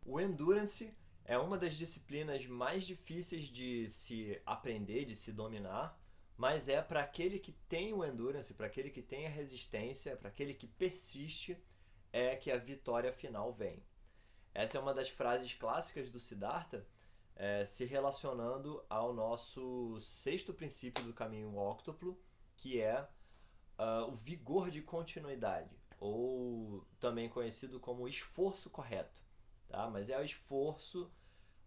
O Endurance é uma das disciplinas mais difíceis de se aprender, de se dominar, mas é para aquele que tem o Endurance, para aquele que tem a resistência, para aquele que persiste, é que a vitória final vem. Essa é uma das frases clássicas do Siddhartha, se relacionando ao nosso sexto princípio do caminho óctuplo, que é o vigor de continuidade, ou também conhecido como esforço correto. Tá? Mas é o esforço,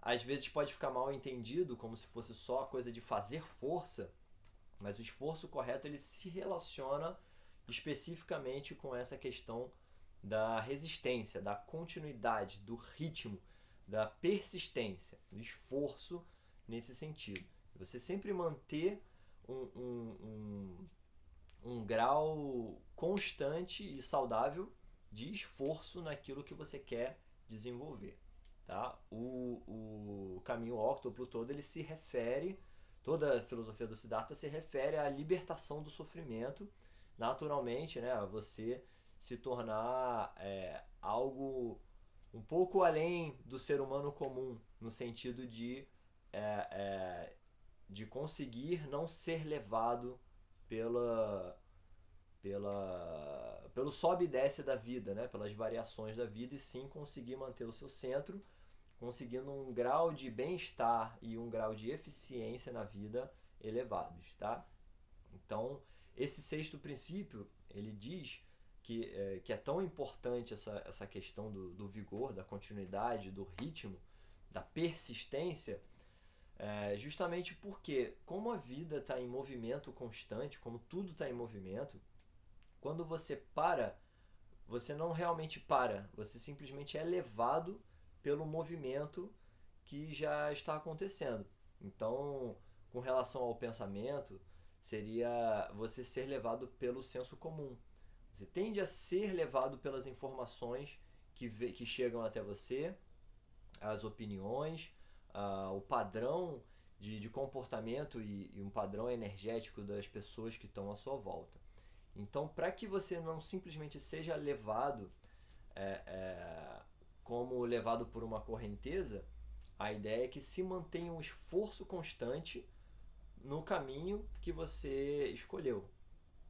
às vezes pode ficar mal entendido, como se fosse só a coisa de fazer força, mas o esforço correto ele se relaciona especificamente com essa questão da resistência, da continuidade, do ritmo, da persistência, do esforço nesse sentido. Você sempre manter um, um, um grau constante e saudável de esforço naquilo que você quer desenvolver. Tá? O caminho óctuplo todo ele se refere, toda a filosofia do Siddhartha se refere à libertação do sofrimento, naturalmente, né, a você se tornar algo um pouco além do ser humano comum, no sentido é, é, de conseguir não ser levado pela, pelo sobe e desce da vida, né? Pelas variações da vida, e sim conseguir manter o seu centro, conseguindo um grau de bem-estar e um grau de eficiência na vida elevados. Tá? Então, esse sexto princípio, ele diz que é tão importante essa questão do vigor, da continuidade, do ritmo, da persistência, justamente porque, como a vida está em movimento constante, como tudo está em movimento, quando você para, você não realmente para, você simplesmente é levado pelo movimento que já está acontecendo. Então, com relação ao pensamento, seria você ser levado pelo senso comum. Você tende a ser levado pelas informações que chegam até você, as opiniões, o padrão de comportamento e um padrão energético das pessoas que estão à sua volta. Então, para que você não simplesmente seja levado é, é, como levado por uma correnteza, a ideia é que se mantenha um esforço constante no caminho que você escolheu.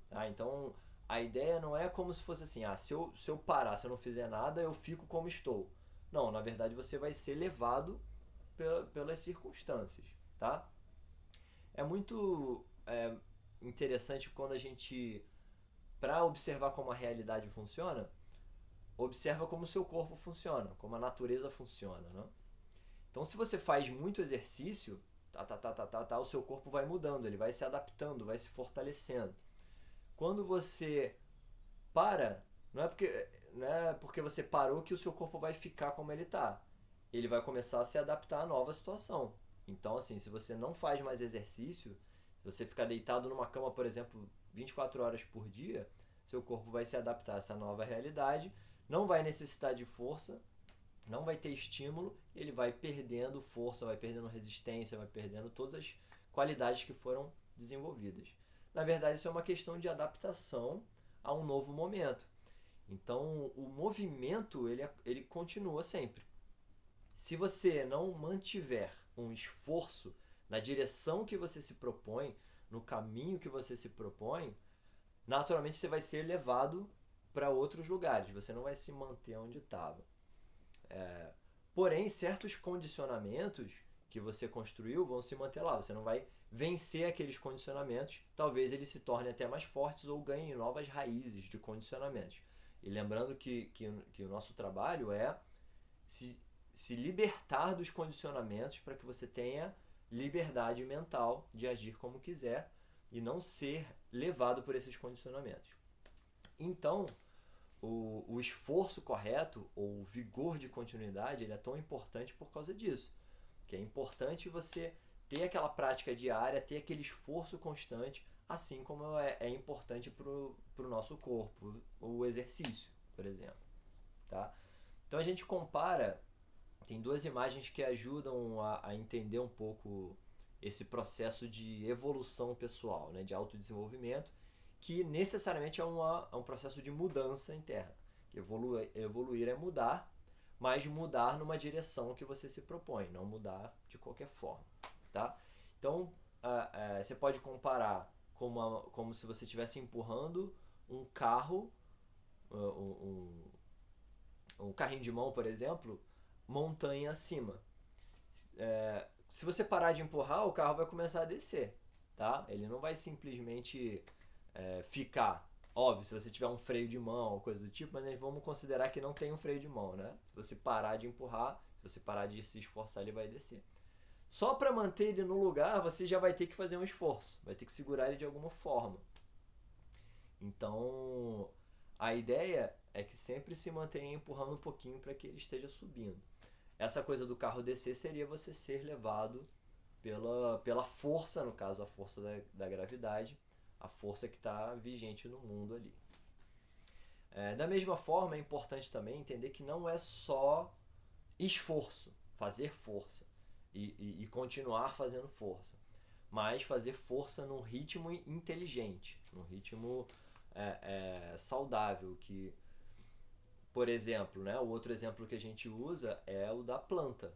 Tá? Então, a ideia não é como se fosse assim, se eu parar, se eu não fizer nada, eu fico como estou. Não, na verdade você vai ser levado pelas circunstâncias. Tá? É muito interessante quando a gente, para observar como a realidade funciona, observa como o seu corpo funciona, como a natureza funciona. Né? Então, se você faz muito exercício, o seu corpo vai mudando, ele vai se adaptando, vai se fortalecendo. Quando você para, não é porque você parou que o seu corpo vai ficar como ele está. Ele vai começar a se adaptar à nova situação. Então, assim, se você não faz mais exercício, se você ficar deitado numa cama, por exemplo, 24 horas por dia, seu corpo vai se adaptar a essa nova realidade, não vai necessitar de força, não vai ter estímulo, ele vai perdendo força, vai perdendo resistência, vai perdendo todas as qualidades que foram desenvolvidas. Na verdade, isso é uma questão de adaptação a um novo momento. Então, o movimento ele continua sempre. Se você não mantiver um esforço na direção que você se propõe, no caminho que você se propõe, naturalmente você vai ser levado para outros lugares. Você não vai se manter onde estava. Porém, certos condicionamentos que você construiu vão se manter lá. Você não vai vencer aqueles condicionamentos. Talvez eles se tornem até mais fortes ou ganhem novas raízes de condicionamentos. E lembrando que o nosso trabalho é se, se libertar dos condicionamentos para que você tenha liberdade mental de agir como quiser e não ser levado por esses condicionamentos. Então, o esforço correto ou o vigor de continuidade ele é tão importante por causa disso. Que é importante você ter aquela prática diária, ter aquele esforço constante, assim como é importante para o nosso corpo, o exercício, por exemplo. Tá? Então a gente compara, tem duas imagens que ajudam a entender um pouco esse processo de evolução pessoal, né, de autodesenvolvimento, que necessariamente é um processo de mudança interna. Que evoluir é mudar, mas mudar numa direção que você se propõe, não mudar de qualquer forma, tá? Então, você pode comparar como se você estivesse empurrando um carro, um carrinho de mão, por exemplo, montanha acima. Se você parar de empurrar, o carro vai começar a descer, tá? Ele não vai simplesmente ficar. Óbvio, se você tiver um freio de mão ou coisa do tipo, mas vamos considerar que não tem um freio de mão, né? Se você parar de empurrar, se você parar de se esforçar, ele vai descer. Só para manter ele no lugar, você já vai ter que fazer um esforço, vai ter que segurar ele de alguma forma. Então, a ideia é que sempre se mantenha empurrando um pouquinho para que ele esteja subindo. Essa coisa do carro descer seria você ser levado pela força, no caso a força da gravidade, a força que está vigente no mundo ali. Da mesma forma, é importante também entender que não é só esforço, fazer força e continuar fazendo força, mas fazer força num ritmo inteligente, num ritmo saudável, que, por exemplo, né, o outro exemplo que a gente usa é o da planta.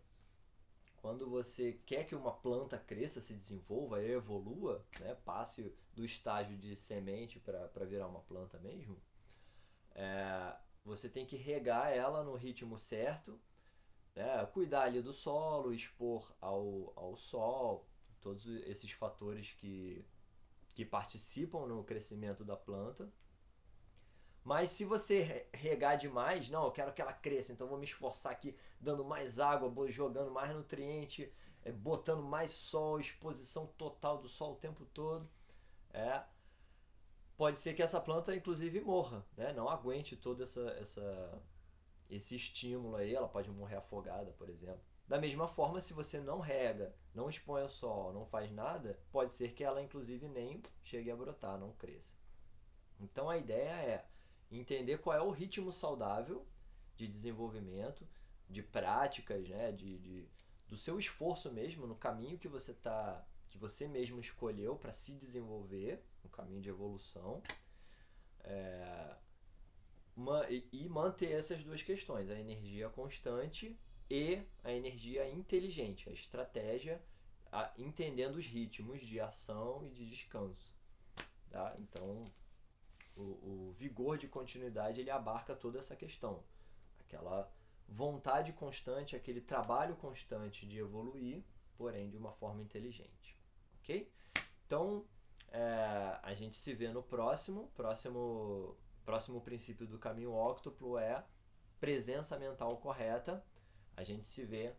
Quando você quer que uma planta cresça, se desenvolva, evolua, né, passe do estágio de semente para virar uma planta mesmo, você tem que regar ela no ritmo certo, né, cuidar ali do solo, expor ao sol, todos esses fatores que participam no crescimento da planta. Mas se você regar demais, não, eu quero que ela cresça, então vou me esforçar aqui, dando mais água, jogando mais nutriente, botando mais sol, exposição total do sol o tempo todo, pode ser que essa planta inclusive morra, né? Não aguente todo esse estímulo aí, ela pode morrer afogada, por exemplo. Da mesma forma, se você não rega, não expõe ao sol, não faz nada, pode ser que ela inclusive nem chegue a brotar, não cresça. Então a ideia é entender qual é o ritmo saudável de desenvolvimento, de práticas, né, do seu esforço mesmo no caminho que você mesmo escolheu para se desenvolver, no caminho de evolução, e manter essas duas questões, a energia constante e a energia inteligente, a estratégia, entendendo os ritmos de ação e de descanso. Tá? Então, o vigor de continuidade ele abarca toda essa questão. Aquela vontade constante, aquele trabalho constante de evoluir, porém de uma forma inteligente. Ok? Então, a gente se vê no próximo princípio do caminho óctuplo é presença mental correta. A gente se vê